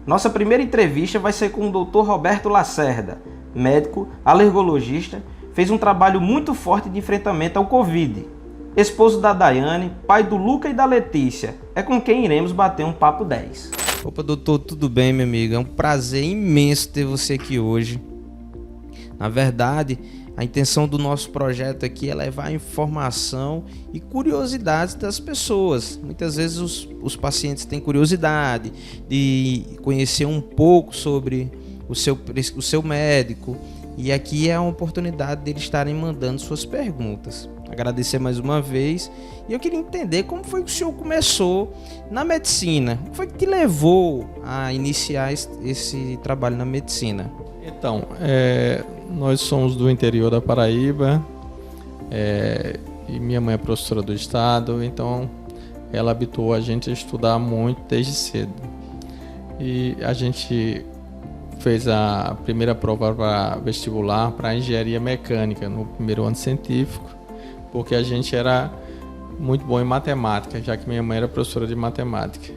Nossa primeira entrevista vai ser com o Dr. Roberto Lacerda, médico, alergologista, fez um trabalho muito forte de enfrentamento ao Covid. Esposo da Daiane, pai do Luca e da Letícia, é com quem iremos bater um papo 10. Opa, doutor, tudo bem, meu amigo? É um prazer imenso ter você aqui hoje. Na verdade, a intenção do nosso projeto aqui é levar informação e curiosidades das pessoas. Muitas vezes os pacientes têm curiosidade de conhecer um pouco sobre o seu médico, e aqui é a oportunidade deles estarem mandando suas perguntas. Agradecer mais uma vez, e eu queria entender como foi que o senhor começou na medicina. O que foi que te levou a iniciar esse trabalho na medicina? Então, nós somos do interior da Paraíba, e minha mãe é professora do estado, então ela habituou a gente a estudar muito desde cedo. E a gente fez a primeira prova para vestibular para engenharia mecânica no primeiro ano científico, porque a gente era muito bom em matemática, já que minha mãe era professora de matemática.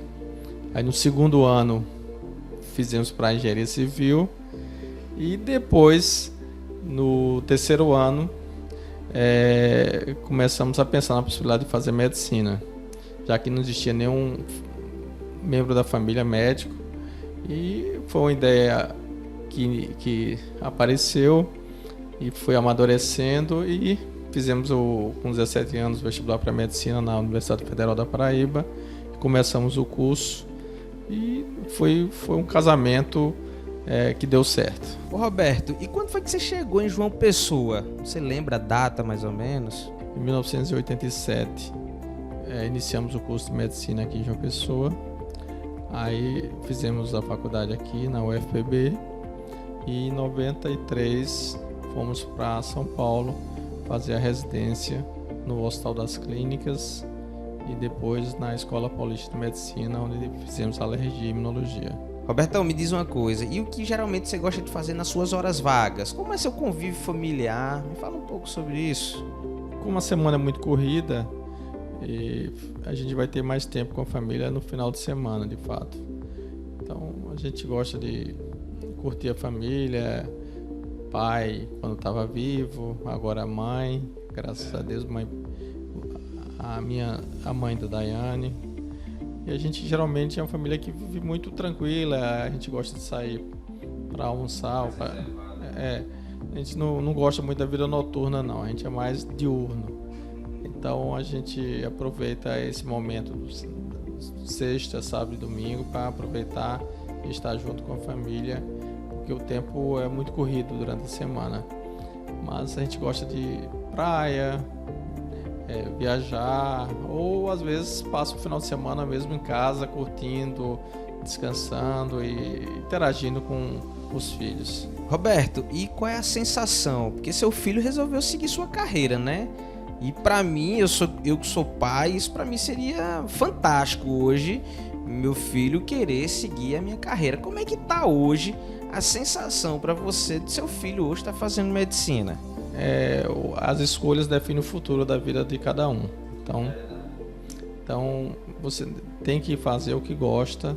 Aí no segundo ano fizemos para engenharia civil, e depois, no terceiro ano, começamos a pensar na possibilidade de fazer medicina, já que não existia nenhum membro da família médico, e foi uma ideia que apareceu e foi amadurecendo, e fizemos com 17 anos o vestibular para medicina na Universidade Federal da Paraíba, começamos o curso e foi um casamento que deu certo. Ô Roberto, e quando foi que você chegou em João Pessoa? Você lembra a data mais ou menos? Em 1987, iniciamos o curso de medicina aqui em João Pessoa. Aí fizemos a faculdade aqui na UFPB, e em 93 fomos para São Paulo fazer a residência no Hospital das Clínicas e depois na Escola Paulista de Medicina, onde fizemos alergia e imunologia. Robertão, me diz uma coisa, e o que geralmente você gosta de fazer nas suas horas vagas? Como é seu convívio familiar? Me fala um pouco sobre isso. Como a semana é muito corrida, e a gente vai ter mais tempo com a família no final de semana, de fato. Então a gente gosta de curtir a família, pai quando estava vivo, agora a mãe, graças a Deus, a mãe da Daiane. E a gente geralmente é uma família que vive muito tranquila, a gente gosta de sair para almoçar. A gente não gosta muito da vida noturna, não, a gente é mais diurno. Então a gente aproveita esse momento sexta, sábado e domingo para aproveitar e estar junto com a família, porque o tempo é muito corrido durante a semana. Mas a gente gosta de praia, viajar, ou às vezes passa o final de semana mesmo em casa, curtindo, descansando e interagindo com os filhos. Roberto, e qual é a sensação? Porque seu filho resolveu seguir sua carreira, né? E pra mim, eu que sou pai, isso pra mim seria fantástico hoje, meu filho querer seguir a minha carreira. Como é que tá hoje a sensação pra você de seu filho hoje estar fazendo medicina? As escolhas definem o futuro da vida de cada um. Então você tem que fazer o que gosta,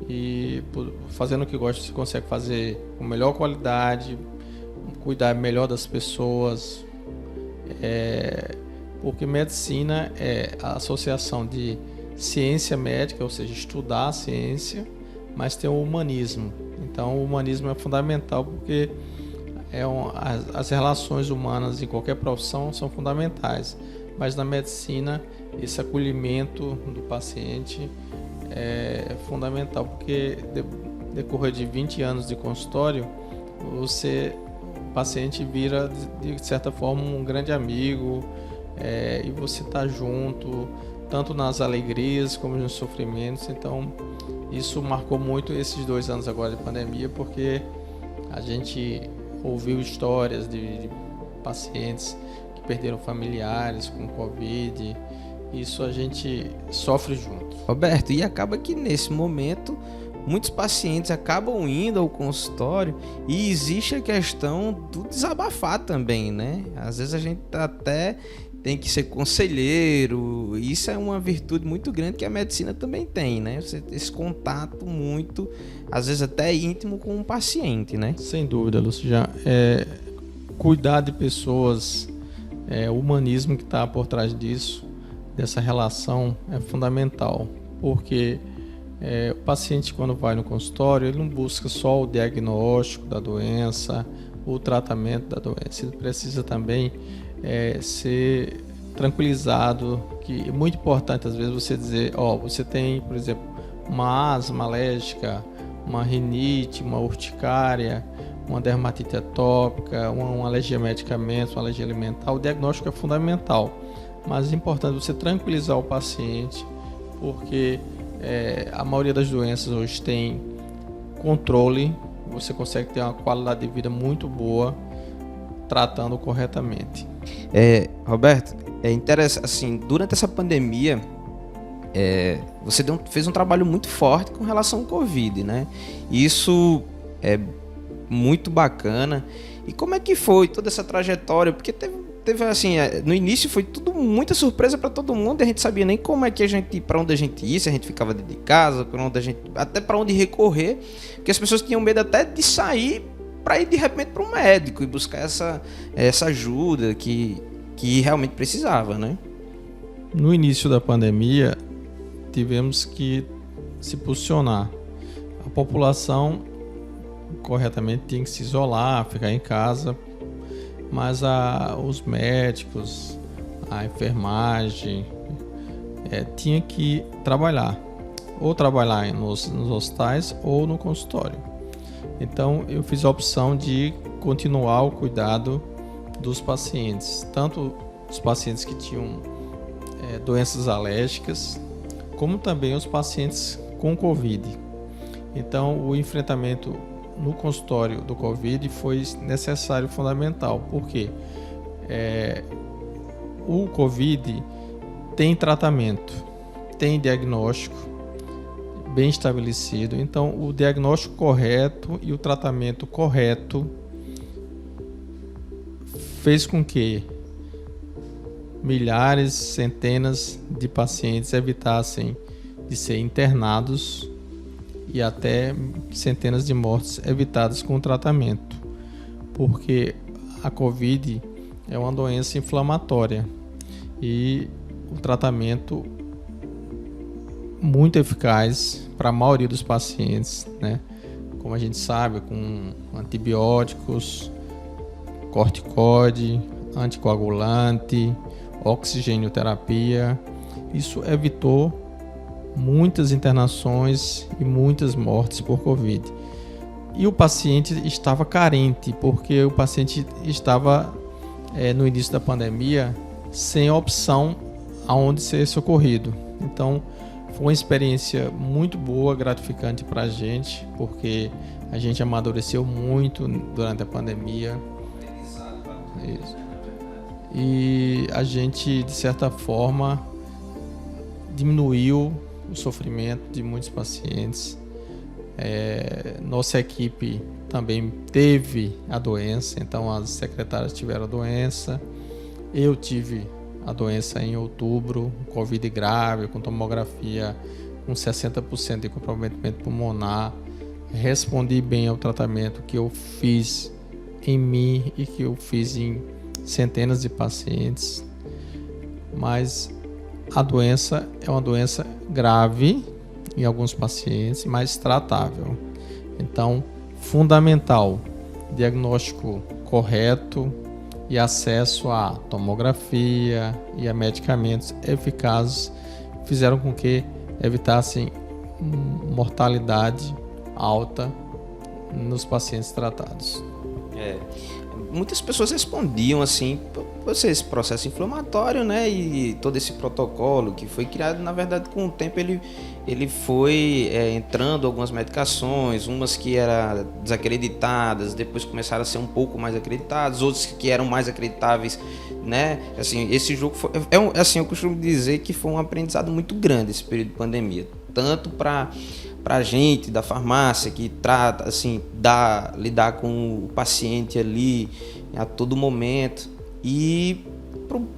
e fazendo o que gosta você consegue fazer com melhor qualidade, cuidar melhor das pessoas, porque medicina é a associação de ciência médica, ou seja, estudar a ciência, mas tem o humanismo. Então o humanismo é fundamental, porque as relações humanas em qualquer profissão são fundamentais, mas na medicina esse acolhimento do paciente é fundamental, porque decorrer de 20 anos de consultório, o paciente vira de certa forma um grande amigo, e você está junto tanto nas alegrias como nos sofrimentos. Então isso marcou muito esses 2 anos agora de pandemia, porque a gente ouviu histórias de pacientes que perderam familiares com Covid. Isso a gente sofre junto. Roberto, e acaba que nesse momento muitos pacientes acabam indo ao consultório, e existe a questão do desabafar também, né? Às vezes a gente até tem que ser conselheiro. Isso é uma virtude muito grande que a medicina também tem, né? Você ter esse contato muito, às vezes até íntimo com o paciente, né? Sem dúvida, Luciano. Cuidar de pessoas, o humanismo que está por trás disso, dessa relação, é fundamental. Porque o paciente, quando vai no consultório, ele não busca só o diagnóstico da doença, o tratamento da doença. Ele precisa também ser tranquilizado, que é muito importante às vezes você dizer, você tem, por exemplo, uma asma alérgica, uma rinite, uma urticária, uma dermatite atópica, uma alergia a medicamentos, uma alergia alimentar. O diagnóstico é fundamental, mas é importante você tranquilizar o paciente, porque a maioria das doenças hoje tem controle, você consegue ter uma qualidade de vida muito boa tratando corretamente. Roberto, é interessante, assim, durante essa pandemia, você fez um trabalho muito forte com relação ao Covid, né? Isso é muito bacana. E como é que foi toda essa trajetória? Porque teve assim, no início foi tudo muita surpresa para todo mundo, a gente sabia nem como é que para onde a gente ia, se a gente ficava dentro de casa, até para onde recorrer, porque as pessoas tinham medo até de sair para ir de repente para um médico e buscar essa ajuda que realmente precisava, né? No início da pandemia, tivemos que se posicionar. A população corretamente tinha que se isolar, ficar em casa, mas os médicos, a enfermagem, tinha que trabalhar, ou trabalhar nos hospitais ou no consultório. Então eu fiz a opção de continuar o cuidado dos pacientes, tanto os pacientes que tinham doenças alérgicas, como também os pacientes com Covid. Então o enfrentamento no consultório do Covid foi necessário e fundamental, porque o Covid tem tratamento, tem diagnóstico bem estabelecido, então o diagnóstico correto e o tratamento correto fez com que milhares, centenas de pacientes evitassem de ser internados e até centenas de mortes evitadas com o tratamento, porque a Covid é uma doença inflamatória e o tratamento muito eficaz para a maioria dos pacientes, né? Como a gente sabe, com antibióticos, corticoide, anticoagulante, oxigenoterapia, isso evitou muitas internações e muitas mortes por Covid. E o paciente estava carente, porque o paciente estava no início da pandemia sem opção aonde ser socorrido. Então foi uma experiência muito boa, gratificante para a gente, porque a gente amadureceu muito durante a pandemia. Isso. E a gente, de certa forma, diminuiu o sofrimento de muitos pacientes. Nossa equipe também teve a doença, então as secretárias tiveram a doença. Eu tive a doença em outubro, Covid grave, com tomografia com 60% de comprometimento pulmonar. Respondi bem ao tratamento que eu fiz em mim e que eu fiz em centenas de pacientes, mas a doença é uma doença grave em alguns pacientes, mas tratável. Então, fundamental, diagnóstico correto e acesso à tomografia e a medicamentos eficazes fizeram com que evitassem mortalidade alta nos pacientes tratados. Muitas pessoas respondiam assim, esse processo inflamatório, né, e todo esse protocolo que foi criado, na verdade, com o tempo ele foi entrando algumas medicações, umas que eram desacreditadas, depois começaram a ser um pouco mais acreditadas, outras que eram mais acreditáveis, né, assim, esse jogo foi, assim, eu costumo dizer que foi um aprendizado muito grande esse período de pandemia, tanto para a gente da farmácia que trata, assim, lidar com o paciente ali a todo momento, e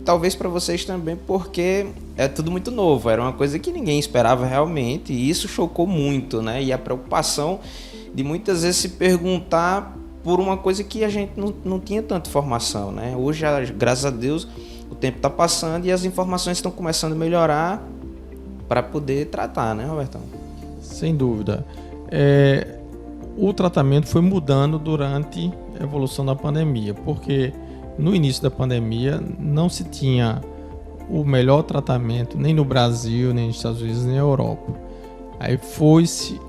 talvez para vocês também, porque é tudo muito novo, era uma coisa que ninguém esperava realmente, e isso chocou muito, né? E a preocupação de muitas vezes se perguntar por uma coisa que a gente não tinha tanta informação, né? Hoje, graças a Deus, o tempo está passando e as informações estão começando a melhorar para poder tratar, né, Robertão? Sem dúvida. O tratamento foi mudando durante a evolução da pandemia, porque no início da pandemia não se tinha o melhor tratamento nem no Brasil, nem nos Estados Unidos, nem na Europa. Aí foi-se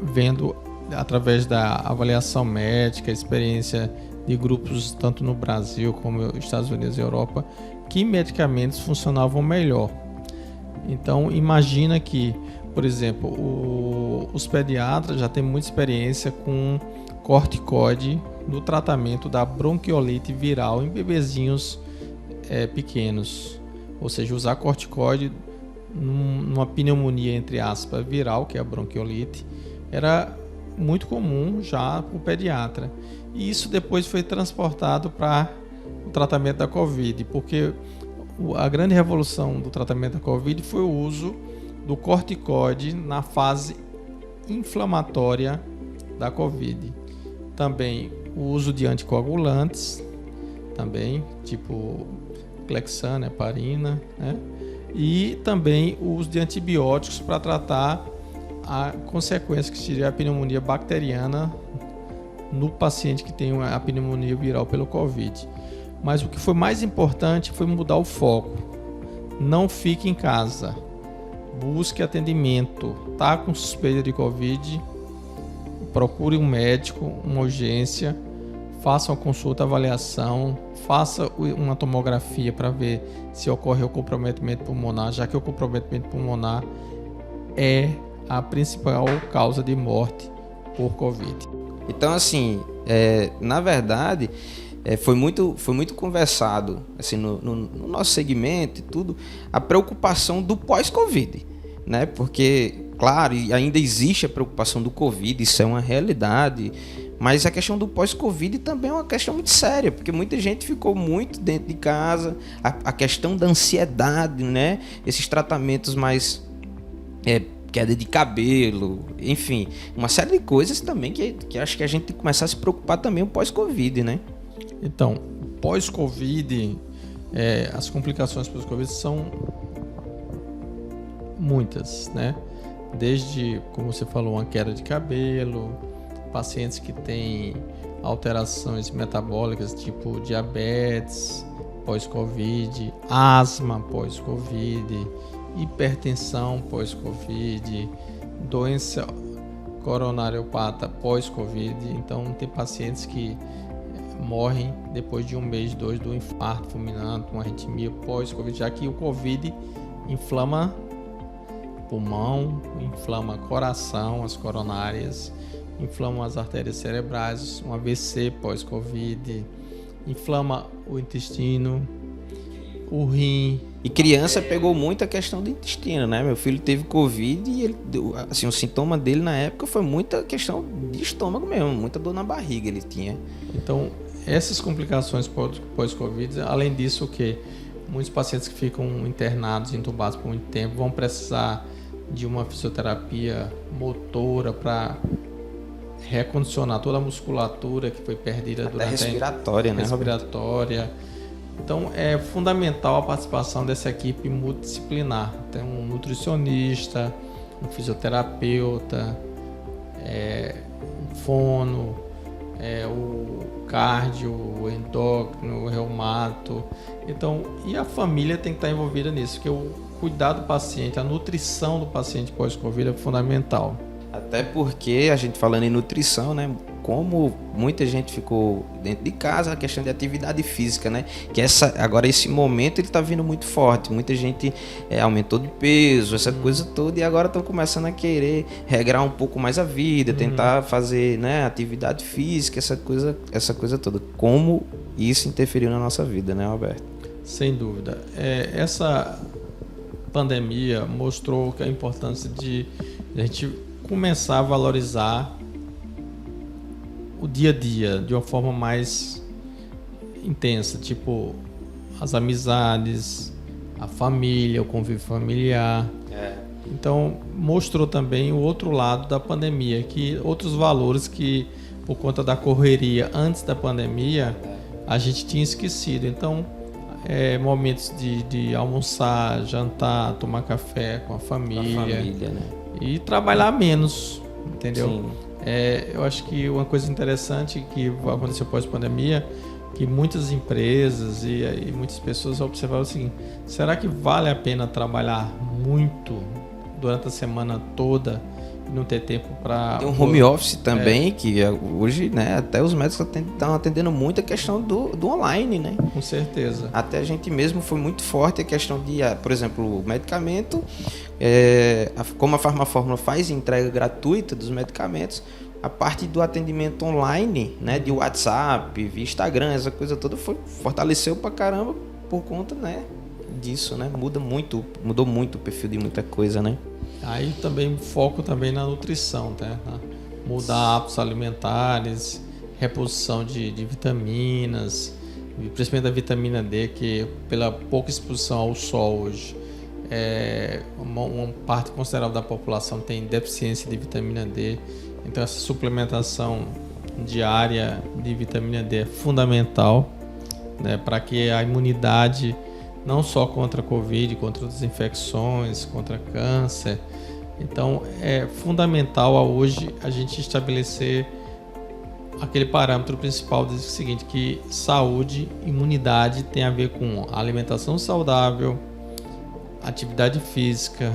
vendo através da avaliação médica, experiência de grupos tanto no Brasil como nos Estados Unidos e Europa, que medicamentos funcionavam melhor. Então imagina que, por exemplo, os pediatras já têm muita experiência com corticoide no tratamento da bronquiolite viral em bebezinhos pequenos. Ou seja, usar corticoide numa pneumonia, entre aspas, viral, que é a bronquiolite, era muito comum já para o pediatra. E isso depois foi transportado para o tratamento da Covid, porque a grande revolução do tratamento da Covid foi o uso do corticoide na fase inflamatória da Covid. Também o uso de anticoagulantes, também, tipo Clexane, heparina, né? E também o uso de antibióticos para tratar a consequência que seria a pneumonia bacteriana no paciente que tem a pneumonia viral pelo Covid. Mas o que foi mais importante foi mudar o foco. Não fique em casa. Busque atendimento. Está com suspeita de Covid? Procure um médico, uma urgência. Faça uma consulta, avaliação. Faça uma tomografia para ver se ocorreu comprometimento pulmonar, já que o comprometimento pulmonar é a principal causa de morte por Covid. Então, assim, na verdade, foi muito conversado assim, no nosso segmento e tudo, a preocupação do pós-Covid, né? Porque, claro, ainda existe a preocupação do Covid, isso é uma realidade, mas a questão do pós-Covid também é uma questão muito séria, porque muita gente ficou muito dentro de casa, a questão da ansiedade, né? Esses tratamentos mais... queda de cabelo, enfim, uma série de coisas também que acho que a gente tem que começar a se preocupar também o pós-Covid, né? Então, pós-Covid, as complicações pós-Covid são muitas, né? Desde, como você falou, uma queda de cabelo, pacientes que têm alterações metabólicas, tipo diabetes pós-Covid, asma pós-Covid, hipertensão pós-Covid, doença coronariopata pós-Covid. Então tem pacientes que morrem depois de um mês, dois, do infarto fulminante, uma arritmia pós-Covid, já que o Covid inflama pulmão, inflama coração, as coronárias, inflama as artérias cerebrais, um AVC pós-Covid, inflama o intestino, o rim. E criança pegou muito a questão do intestino, né? Meu filho teve Covid e ele, assim, o sintoma dele na época foi muita questão de estômago mesmo, muita dor na barriga ele tinha. Então, essas complicações pós-Covid, além disso, que muitos pacientes que ficam internados, entubados por muito tempo, vão precisar de uma fisioterapia motora para recondicionar toda a musculatura que foi perdida durante respiratória, né? Respiratória. Então é fundamental a participação dessa equipe multidisciplinar. Tem um nutricionista, um fisioterapeuta, um fono, o cardio, o endócrino, o reumato. Então, e a família tem que estar envolvida nisso, porque o cuidado do paciente, a nutrição do paciente pós-Covid é fundamental. Até porque a gente falando em nutrição, né? Como muita gente ficou dentro de casa, a questão de atividade física, né? Que agora esse momento ele tá vindo muito forte. Muita gente aumentou de peso, essa coisa toda, e agora estão começando a querer regrar um pouco mais a vida, tentar fazer, né, atividade física, essa coisa toda. Como isso interferiu na nossa vida, né, Alberto? Sem dúvida. Essa pandemia mostrou que a importância de a gente começar a valorizar o dia a dia de uma forma mais intensa, tipo as amizades, a família, o convívio familiar. Então, mostrou também o outro lado da pandemia, que outros valores que, por conta da correria antes da pandemia, a gente tinha esquecido. Então, momentos de almoçar, jantar, tomar café com a família, né? E trabalhar menos, entendeu? Sim. Eu acho que uma coisa interessante que aconteceu pós-pandemia, que muitas empresas e muitas pessoas observaram o seguinte: será que vale a pena trabalhar muito durante a semana toda e não ter tempo para... Tem um home office também, que hoje, né, até os médicos estão atendendo muito a questão do online, né? Com certeza. Até a gente mesmo foi muito forte a questão de, por exemplo, o medicamento, como a Farmafórmula faz entrega gratuita dos medicamentos, a parte do atendimento online, né, de WhatsApp, via Instagram, essa coisa toda fortaleceu pra caramba por conta, né, disso, né? Mudou muito o perfil de muita coisa, né? Aí também foco também na nutrição, tá? Mudar hábitos alimentares, reposição de vitaminas, principalmente da vitamina D, que pela pouca exposição ao sol hoje, uma parte considerável da população tem deficiência de vitamina D. Então essa suplementação diária de vitamina D é fundamental, né, para que a imunidade, não só contra a Covid, contra outras infecções, contra câncer. Então é fundamental hoje a gente estabelecer aquele parâmetro principal, diz o seguinte, que saúde, imunidade tem a ver com alimentação saudável, atividade física,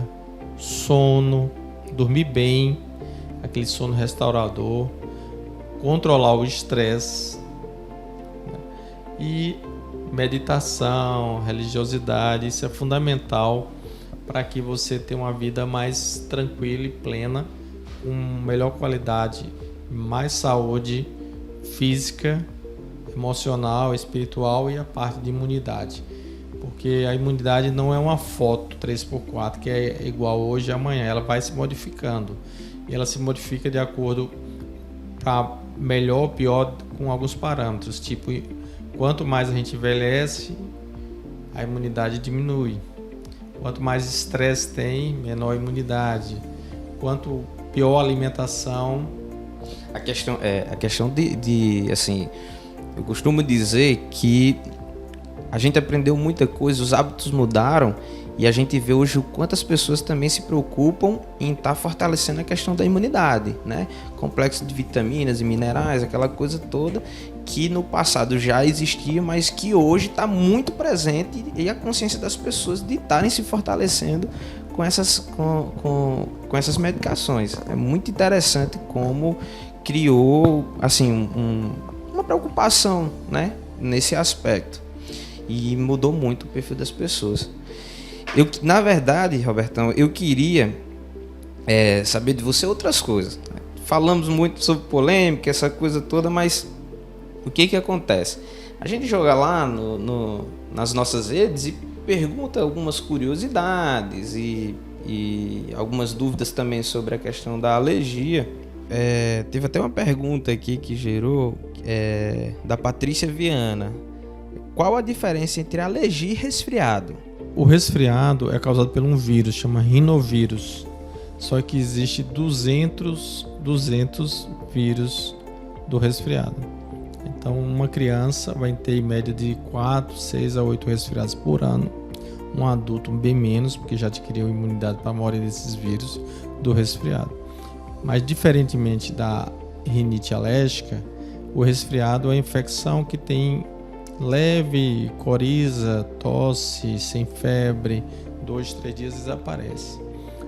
sono, dormir bem, aquele sono restaurador, controlar o estresse, né? E meditação, religiosidade, isso é fundamental para que você tenha uma vida mais tranquila e plena, com melhor qualidade, mais saúde física, emocional, espiritual e a parte de imunidade. Porque a imunidade não é uma foto 3x4 que é igual hoje e amanhã, ela vai se modificando. E ela se modifica de acordo para melhor ou pior com alguns parâmetros, tipo, quanto mais a gente envelhece, a imunidade diminui. Quanto mais estresse tem, menor a imunidade. Quanto pior a alimentação... A questão de assim, eu costumo dizer que a gente aprendeu muita coisa, os hábitos mudaram e a gente vê hoje o quanto as pessoas também se preocupam em estar fortalecendo a questão da imunidade, né? Complexo de vitaminas e minerais, aquela coisa toda que no passado já existia, mas que hoje está muito presente, e a consciência das pessoas de estarem se fortalecendo com essas medicações. É muito interessante como criou assim uma preocupação, né, nesse aspecto, e mudou muito o perfil das pessoas. Na verdade, Robertão, eu queria saber de você outras coisas. Falamos muito sobre polêmica, essa coisa toda, mas o que acontece? A gente joga lá nas nossas redes e pergunta algumas curiosidades e algumas dúvidas também sobre a questão da alergia. Teve até uma pergunta aqui que gerou, da Patrícia Viana. Qual a diferença entre alergia e resfriado? O resfriado é causado por um vírus, chama rinovírus. Só que existe 200 vírus do resfriado. Então uma criança vai ter em média de 4, 6 a 8 resfriados por ano. Um adulto bem menos, porque já adquiriu imunidade para a maioria desses vírus do resfriado. Mas diferentemente da rinite alérgica, o resfriado é uma infecção que tem leve coriza, tosse, sem febre, 2, 3 dias desaparece.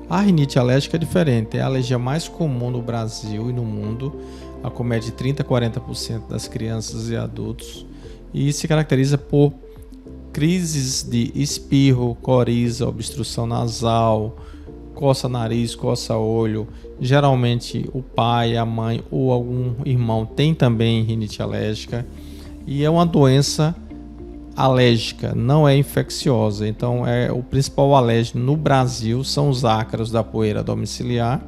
A rinite alérgica é diferente, é a alergia mais comum no Brasil e no mundo, acomete 30 a 40% das crianças e adultos e se caracteriza por crises de espirro, coriza, obstrução nasal, coça nariz, coça olho. Geralmente o pai, a mãe ou algum irmão tem também rinite alérgica. E é uma doença alérgica, não é infecciosa. Então, o principal alérgeno no Brasil são os ácaros da poeira domiciliar,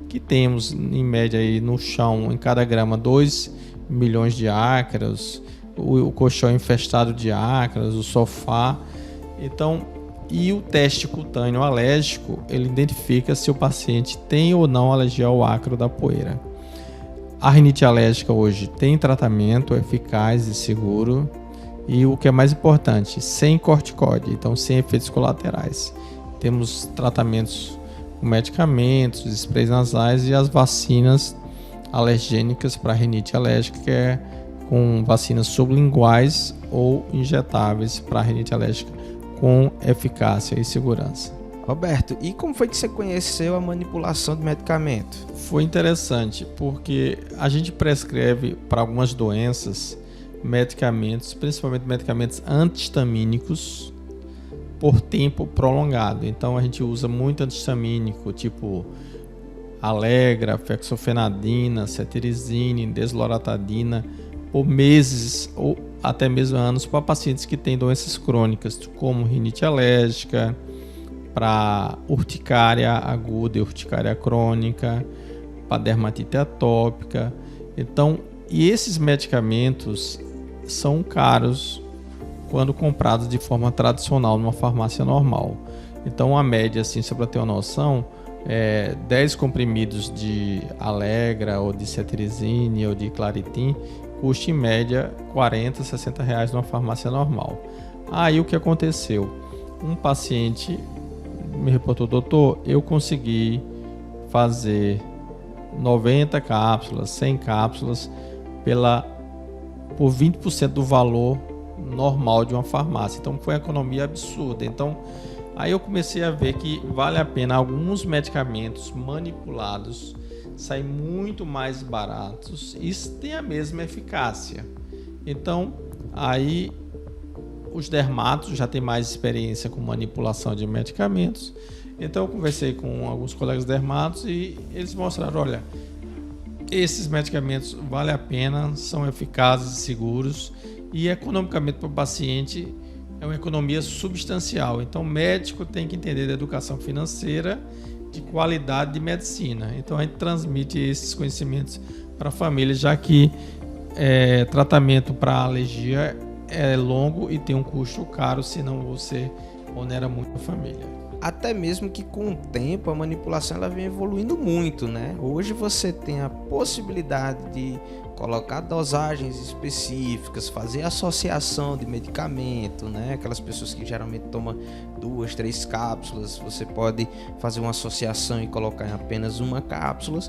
que temos em média aí no chão, em cada grama, 2 milhões de ácaros. o colchão infestado de ácaros, o sofá. Então, e o teste cutâneo alérgico, ele identifica se o paciente tem ou não alergia ao ácaro da poeira. A rinite alérgica hoje tem tratamento eficaz e seguro, e o que é mais importante, sem corticóide, então sem efeitos colaterais. Temos tratamentos com medicamentos, sprays nasais e as vacinas alergênicas para rinite alérgica, que é com vacinas sublinguais ou injetáveis para rinite alérgica com eficácia e segurança. Roberto, e como foi que você conheceu a manipulação de medicamento? Foi interessante, porque a gente prescreve para algumas doenças medicamentos, principalmente medicamentos antihistamínicos, por tempo prolongado. Então a gente usa muito antihistamínico, tipo Allegra, fexofenadina, cetirizine, desloratadina, por meses ou até mesmo anos para pacientes que têm doenças crônicas, como rinite alérgica, para urticária aguda e urticária crônica, para dermatite atópica. Então, e esses medicamentos são caros quando comprados de forma tradicional numa farmácia normal. Então, a média, assim, só para ter uma noção, 10 comprimidos de Allegra ou de cetirizine ou de Claritin custa em média R$40, R$60 numa farmácia normal. Aí o que aconteceu? Um paciente me reportou: doutor, eu consegui fazer 90 cápsulas, 100 cápsulas por 20% do valor normal de uma farmácia. Então foi uma economia absurda. Então aí eu comecei a ver que vale a pena alguns medicamentos manipulados saem muito mais baratos e têm a mesma eficácia. Então aí os dermatos já têm mais experiência com manipulação de medicamentos. Então eu conversei com alguns colegas dermatos e eles mostraram: olha, esses medicamentos valem a pena, são eficazes e seguros, e economicamente para o paciente é uma economia substancial. Então o médico tem que entender da educação financeira, de qualidade de medicina. Então a gente transmite esses conhecimentos para a família, já que tratamento para alergia é longo e tem um custo caro, senão você onera muito a família. Até mesmo que com o tempo a manipulação ela vem evoluindo muito, né? Hoje você tem a possibilidade de colocar dosagens específicas, fazer associação de medicamento, né? Aquelas pessoas que geralmente tomam 2, 3 cápsulas, você pode fazer uma associação e colocar em apenas uma cápsula,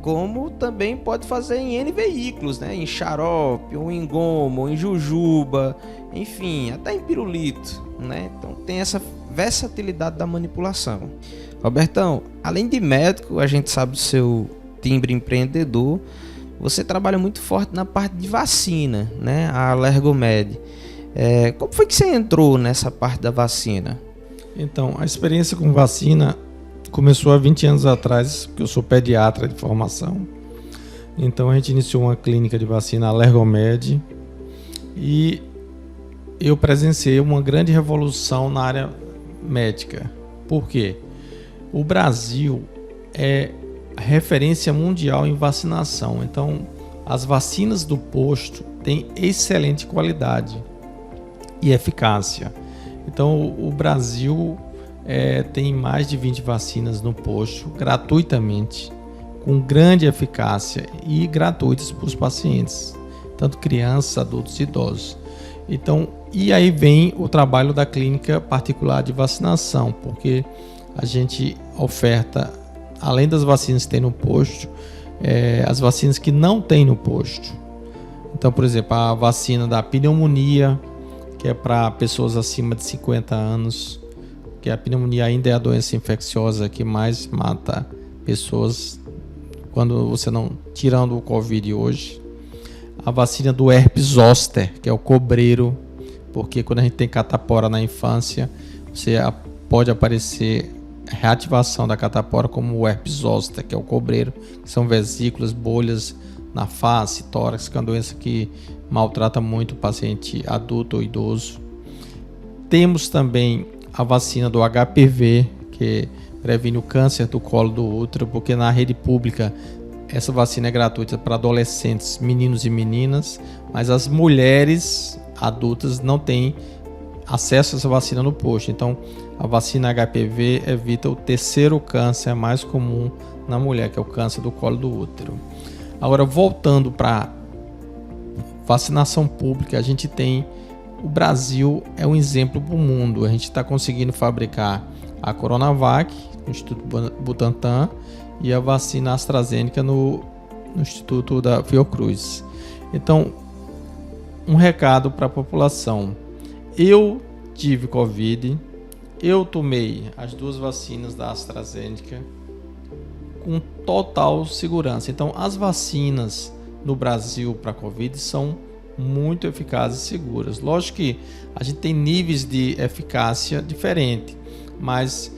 como também pode fazer em N veículos, né? Em xarope, ou em goma, ou em jujuba, enfim, até em pirulito, né? Então tem essa versatilidade da manipulação. Robertão, além de médico, a gente sabe do seu timbre empreendedor, você trabalha muito forte na parte de vacina, né? A Allergomed. Como foi que você entrou nessa parte da vacina? Então, a experiência com vacina começou há 20 anos atrás, porque eu sou pediatra de formação. Então a gente iniciou uma clínica de vacina Allergomed e eu presenciei uma grande revolução na área médica. Por quê? O Brasil é referência mundial em vacinação. Então as vacinas do posto têm excelente qualidade e eficácia. Então o Brasil tem mais de 20 vacinas no posto, gratuitamente, com grande eficácia e gratuitas para os pacientes, tanto crianças, adultos e idosos. Então, e aí vem o trabalho da clínica particular de vacinação, porque a gente oferta, além das vacinas que tem no posto, as vacinas que não tem no posto. Então, por exemplo, a vacina da pneumonia, que é para pessoas acima de 50 anos, que a pneumonia ainda é a doença infecciosa que mais mata pessoas quando você não, tirando o Covid hoje. A vacina do herpes zoster, que é o cobreiro, porque quando a gente tem catapora na infância, pode aparecer reativação da catapora como o herpes zoster, que é o cobreiro, que são vesículas, bolhas na face, tórax, que é uma doença que maltrata muito o paciente adulto ou idoso. Temos também a vacina do HPV, que previne o câncer do colo do útero, porque na rede pública essa vacina é gratuita para adolescentes, meninos e meninas, mas as mulheres adultas não têm acesso a essa vacina no posto. Então, a vacina HPV evita o terceiro câncer mais comum na mulher, que é o câncer do colo do útero. Agora, voltando para vacinação pública, a gente tem... O Brasil é um exemplo para o mundo. A gente está conseguindo fabricar a Coronavac, no Instituto Butantan, e a vacina AstraZeneca no Instituto da Fiocruz. Então, um recado para a população. Eu tive Covid, eu tomei as 2 vacinas da AstraZeneca com total segurança. Então, as vacinas no Brasil para Covid são muito eficazes e seguras. Lógico que a gente tem níveis de eficácia diferentes, mas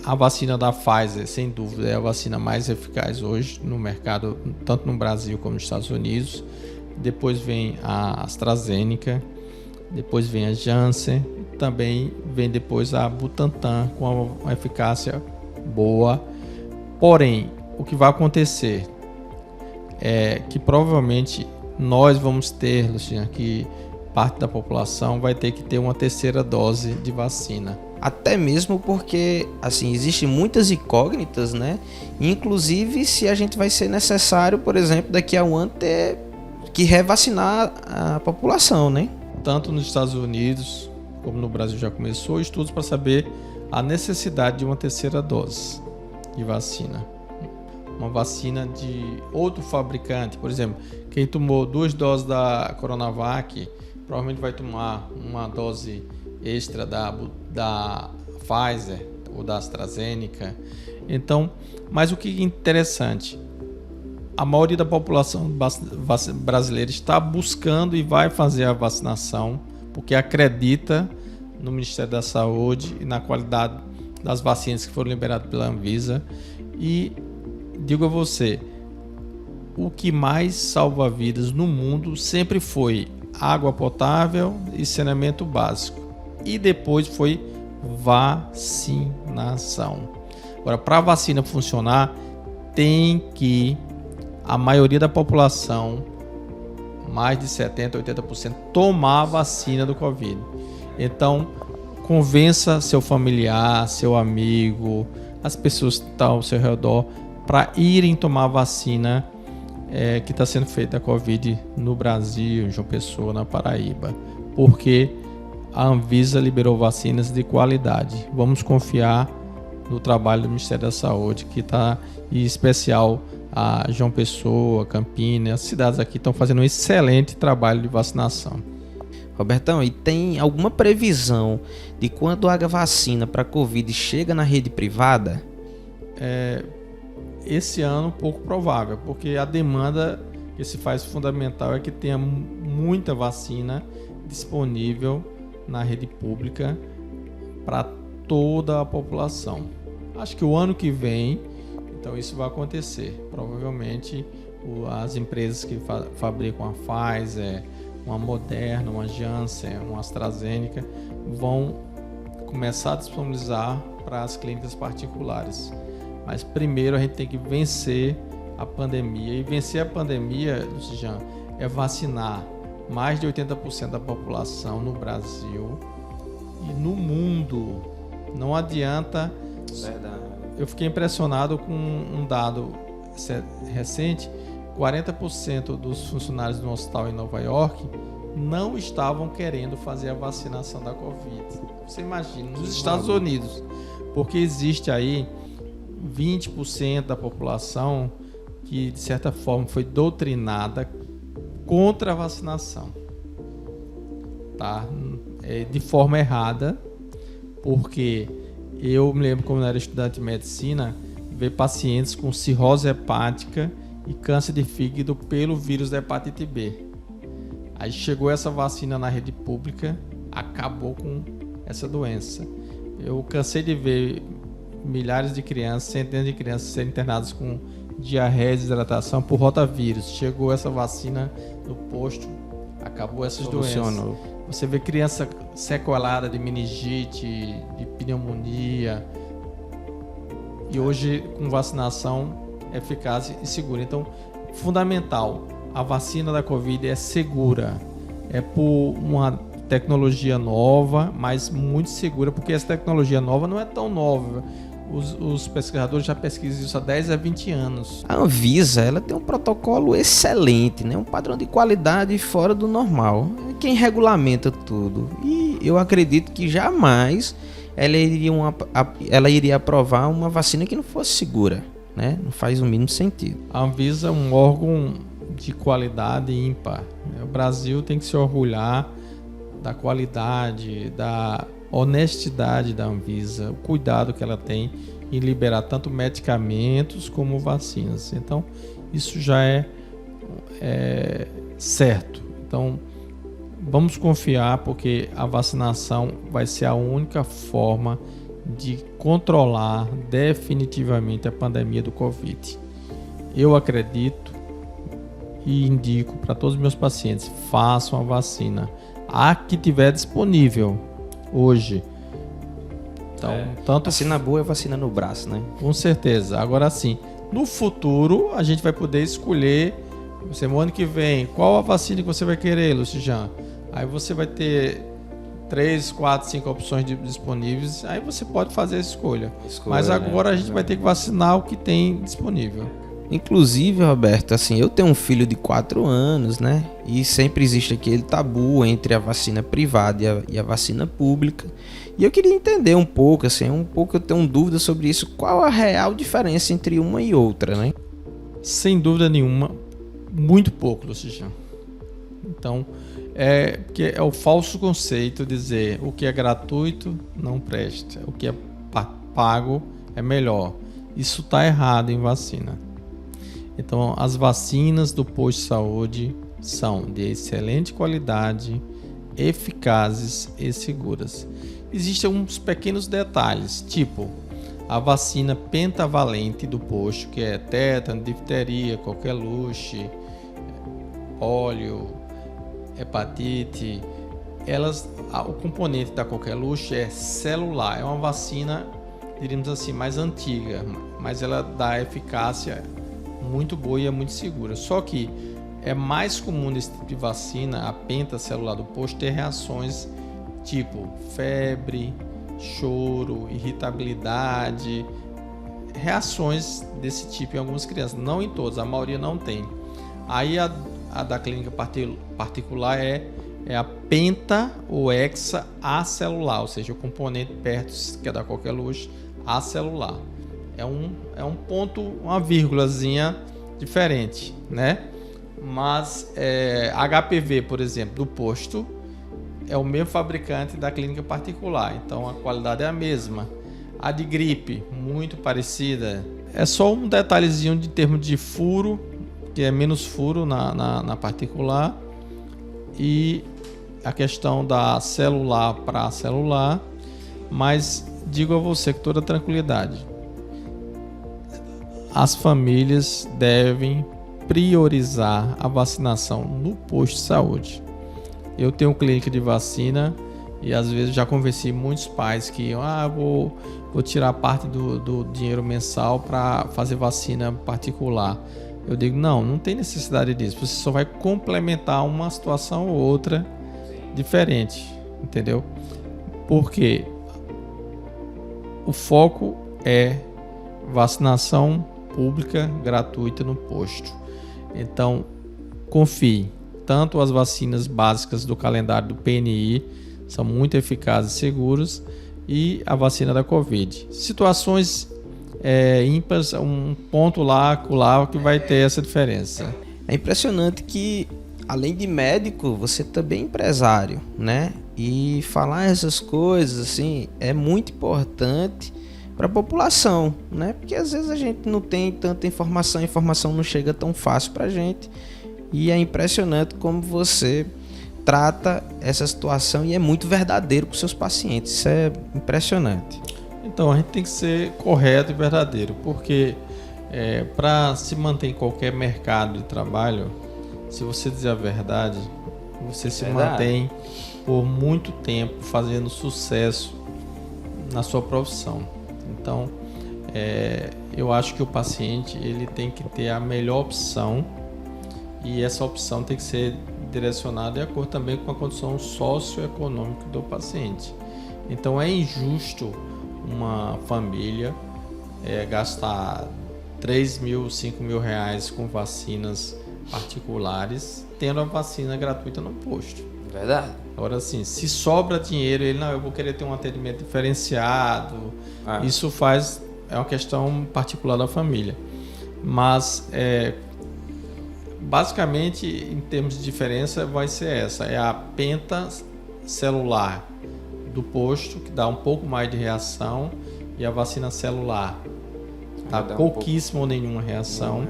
a vacina da Pfizer, sem dúvida, é a vacina mais eficaz hoje no mercado, tanto no Brasil como nos Estados Unidos. Depois vem a AstraZeneca, depois vem a Janssen, também vem depois a Butantan com uma eficácia boa. Porém, o que vai acontecer é que provavelmente nós vamos ter, Luciano, que parte da população vai ter que ter uma terceira dose de vacina. Até mesmo porque, assim, existem muitas incógnitas, né? Inclusive, se a gente vai ser necessário, por exemplo, daqui a um ano ter que revacinar a população, né? Tanto nos Estados Unidos como no Brasil já começou estudos para saber a necessidade de uma terceira dose de vacina. Uma vacina de outro fabricante, por exemplo, quem tomou 2 doses da Coronavac provavelmente vai tomar uma dose extra da Pfizer ou da AstraZeneca. Então, mas o que é interessante, a maioria da população brasileira está buscando e vai fazer a vacinação porque acredita no Ministério da Saúde e na qualidade das vacinas que foram liberadas pela Anvisa. E digo a você, o que mais salva vidas no mundo sempre foi água potável e saneamento básico. E depois foi vacinação. Agora, para a vacina funcionar, tem que a maioria da população, mais de 70%, 80%, tomar a vacina do Covid. Então, convença seu familiar, seu amigo, as pessoas que estão ao seu redor para irem tomar a vacina que está sendo feita a Covid no Brasil, em João Pessoa, na Paraíba, porque a Anvisa liberou vacinas de qualidade. Vamos confiar no trabalho do Ministério da Saúde, que está, em especial, a João Pessoa, Campinas, as cidades aqui estão fazendo um excelente trabalho de vacinação. Robertão, e tem alguma previsão de quando a vacina para Covid chega na rede privada? Esse ano, pouco provável, porque a demanda que se faz fundamental é que tenha muita vacina disponível na rede pública para toda a população. Acho que o ano que vem, então isso vai acontecer. Provavelmente as empresas que fabricam a Pfizer, uma Moderna, uma Janssen, uma AstraZeneca vão começar a disponibilizar para as clínicas particulares. Mas primeiro a gente tem que vencer a pandemia. E vencer a pandemia, Luciano, é vacinar mais de 80% da população no Brasil e no mundo. Não adianta... Verdade. Eu fiquei impressionado com um dado recente. 40% dos funcionários do hospital em Nova York não estavam querendo fazer a vacinação da Covid. Você imagina, nos Estados Unidos, porque existe aí 20% da população que, de certa forma, foi doutrinada contra a vacinação, tá? De forma errada, porque eu me lembro, quando eu era estudante de medicina, ver pacientes com cirrose hepática e câncer de fígado pelo vírus da hepatite B. Aí chegou essa vacina na rede pública, acabou com essa doença. Eu cansei de ver milhares de crianças, centenas de crianças serem internadas com diarreia e desidratação por rotavírus. Chegou essa vacina no posto, acabou essas doenças. Você vê criança sequelada de meningite, de pneumonia. E hoje, com vacinação, eficaz e segura. Então, fundamental, a vacina da Covid é segura, é por uma tecnologia nova, mas muito segura, porque essa tecnologia nova não é tão nova. Os pesquisadores já pesquisam isso há 10 a 20 anos. A Anvisa, ela tem um protocolo excelente, né? Um padrão de qualidade fora do normal. É quem regulamenta tudo. E eu acredito que jamais ela iria aprovar uma vacina que não fosse segura, né? Não faz o mínimo sentido. A Anvisa é um órgão de qualidade ímpar. O Brasil tem que se orgulhar da qualidade, da honestidade da Anvisa, o cuidado que ela tem em liberar tanto medicamentos como vacinas. Então, isso já é certo. Então, vamos confiar, porque a vacinação vai ser a única forma de controlar definitivamente a pandemia do Covid. Eu acredito e indico para todos os meus pacientes, façam a vacina, a que tiver disponível hoje. Então, tanto vacina boa é vacina no braço, né? Com certeza. Agora sim, no futuro a gente vai poder escolher, semana que vem, qual a vacina que você vai querer, Lucijan. Aí você vai ter 3, 4, 5 opções disponíveis, aí você pode fazer a escolha. Mas agora a gente vai ter que vacinar o que tem disponível. Inclusive, Roberto, assim, eu tenho um filho de 4 anos, né? E sempre existe aquele tabu entre a vacina privada e a vacina pública. E eu queria entender um pouco, assim, eu tenho dúvida sobre isso. Qual a real diferença entre uma e outra, né? Sem dúvida nenhuma, muito pouco, Lucijan. Então, porque é o falso conceito dizer o que é gratuito não presta, o que é pago é melhor. Isso está errado em vacina. Então, as vacinas do posto de saúde são de excelente qualidade, eficazes e seguras. Existem uns pequenos detalhes, tipo a vacina pentavalente do posto, que é tétano, difteria, coqueluche, pólio, hepatite. O componente da coqueluche é celular, é uma vacina, diríamos assim, mais antiga, mas ela dá eficácia muito boa e é muito segura. Só que é mais comum nesse tipo de vacina, a pentacelular do posto, ter reações tipo febre, choro, irritabilidade, reações desse tipo em algumas crianças, não em todas, a maioria não tem. Aí a da clínica particular é a penta ou hexa acelular, ou seja, o componente perto, que é da coqueluche, acelular. É um ponto, uma vírgulazinha diferente, né? Mas HPV, por exemplo, do posto, é o mesmo fabricante da clínica particular, então a qualidade é a mesma. A de gripe, muito parecida. É só um detalhezinho de termo de furo, que é menos furo na particular, e a questão da celular para celular, mas digo a você com toda tranquilidade, as famílias devem priorizar a vacinação no posto de saúde. Eu tenho clínica de vacina e às vezes já conversei com muitos pais que vou tirar parte do dinheiro mensal para fazer vacina particular. Eu digo, não tem necessidade disso. Você só vai complementar uma situação ou outra diferente, entendeu? Porque o foco é vacinação pública gratuita no posto. Então, confie. Tanto as vacinas básicas do calendário do PNI são muito eficazes e seguras, e a vacina da Covid. Situações ímpares, um ponto lá que vai ter essa diferença. É impressionante que, além de médico, você também é empresário, né? E falar essas coisas assim é muito importante para a população, né? Porque às vezes a gente não tem tanta informação, a informação não chega tão fácil para a gente, e é impressionante como você trata essa situação e é muito verdadeiro com seus pacientes. Isso é impressionante. Então a gente tem que ser correto e verdadeiro, porque para se manter em qualquer mercado de trabalho, se você dizer a verdade, você se mantém por muito tempo fazendo sucesso na sua profissão. Então Eu acho que o paciente ele tem que ter a melhor opção, e essa opção tem que ser direcionada de acordo também com a condição socioeconômica do paciente. Então é injusto uma família gastar 3 mil, 5 mil reais com vacinas particulares, tendo a vacina gratuita no posto. Verdade. Agora, assim, se sobra dinheiro, eu vou querer ter um atendimento diferenciado. Isso é uma questão particular da família. Mas, basicamente, em termos de diferença, vai ser essa. É a penta celular do posto, que dá um pouco mais de reação, e a vacina celular dá pouquíssima ou nenhuma reação.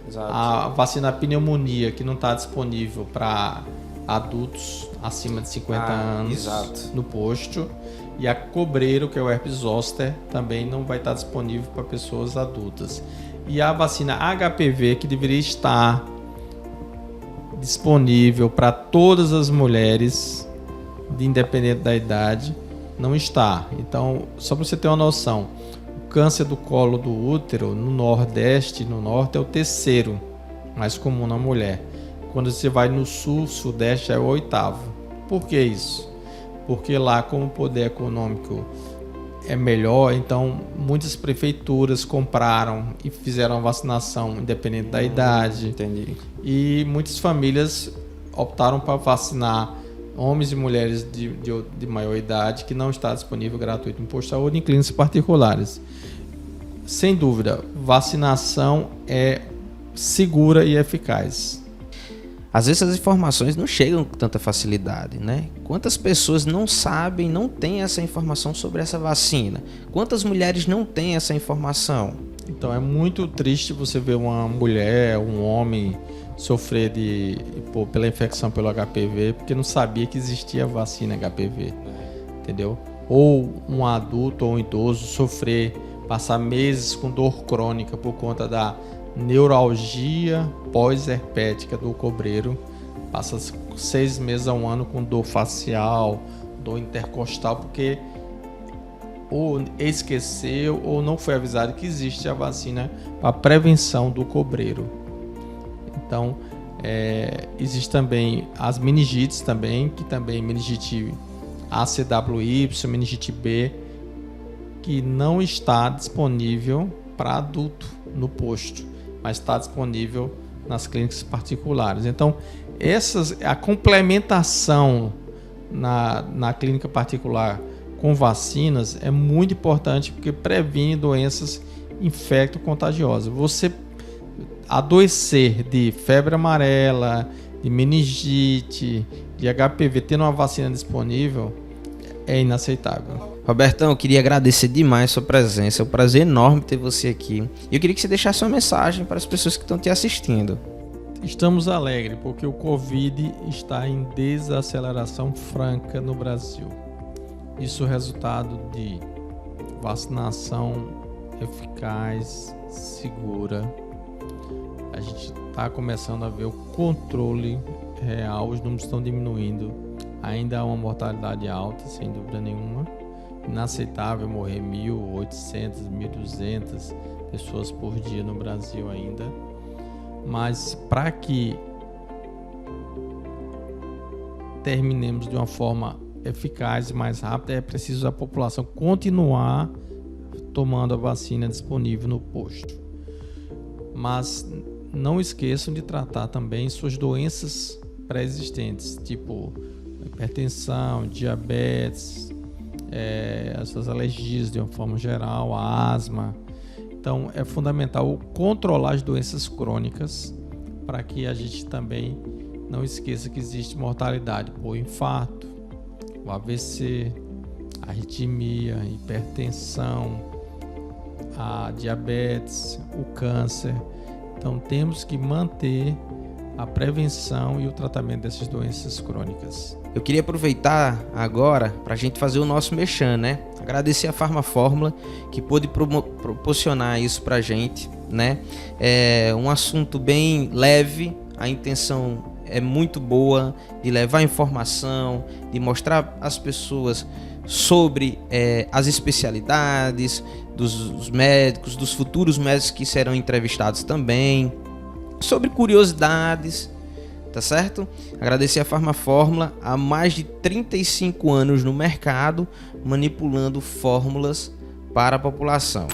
Exato. A vacina pneumonia, que não está disponível para adultos acima de 50 anos. Exato. No posto. E a cobreiro, que é o herpes zoster, também não vai estar disponível para pessoas adultas. E a vacina HPV, que deveria estar disponível para todas as mulheres, independente da idade, não está. Então, só para você ter uma noção, o câncer do colo do útero no Nordeste, no Norte, é o terceiro mais comum na mulher. Quando você vai no Sul, Sudeste, é o 8º. Por que isso? Porque lá, como o poder econômico é melhor, então muitas prefeituras compraram e fizeram a vacinação independente da idade. Entendi. E muitas famílias optaram para vacinar homens e mulheres de maior idade, que não está disponível gratuito no posto de saúde, em clínicas particulares. Sem dúvida, vacinação é segura e eficaz. Às vezes as informações não chegam com tanta facilidade, né? Quantas pessoas não sabem, não têm essa informação sobre essa vacina? Quantas mulheres não têm essa informação? Então é muito triste você ver uma mulher, um homem sofrer pela infecção pelo HPV, porque não sabia que existia vacina HPV, entendeu? Ou um adulto ou um idoso sofrer, passar meses com dor crônica por conta da neuralgia pós-herpética do cobreiro, passa 6 meses a 1 ano com dor facial, dor intercostal, porque ou esqueceu ou não foi avisado que existe a vacina para prevenção do cobreiro. Então, existe também as meningites também, que também meningite ACWY, meningite B, que não está disponível para adulto no posto, mas está disponível nas clínicas particulares. Então, a complementação na clínica particular com vacinas é muito importante, porque previne doenças infecto-contagiosas. Você adoecer de febre amarela, de meningite, de HPV, tendo uma vacina disponível, é inaceitável. Robertão, eu queria agradecer demais a sua presença. É um prazer enorme ter você aqui. E eu queria que você deixasse uma mensagem para as pessoas que estão te assistindo. Estamos alegres porque o Covid está em desaceleração franca no Brasil. Isso é resultado de vacinação eficaz, segura. A gente está começando a ver o controle real, os números estão diminuindo. Ainda há uma mortalidade alta, sem dúvida nenhuma. Inaceitável morrer 1.800, 1.200 pessoas por dia no Brasil ainda. Mas para que terminemos de uma forma eficaz e mais rápida, é preciso a população continuar tomando a vacina disponível no posto. Mas não esqueçam de tratar também suas doenças pré-existentes, tipo hipertensão, diabetes, as suas alergias de uma forma geral, a asma. Então é fundamental controlar as doenças crônicas para que a gente também não esqueça que existe mortalidade por infarto, o AVC, arritmia, hipertensão, a diabetes, o câncer. Então temos que manter a prevenção e o tratamento dessas doenças crônicas. Eu queria aproveitar agora para a gente fazer o nosso merchan, né? Agradecer a Farmafórmula que pôde proporcionar isso para a gente, né? É um assunto bem leve, a intenção é muito boa de levar informação, de mostrar às pessoas sobre as especialidades, dos médicos, dos futuros médicos que serão entrevistados também, sobre curiosidades, tá certo? Agradecer a Farmafórmula, há mais de 35 anos no mercado, manipulando fórmulas para a população.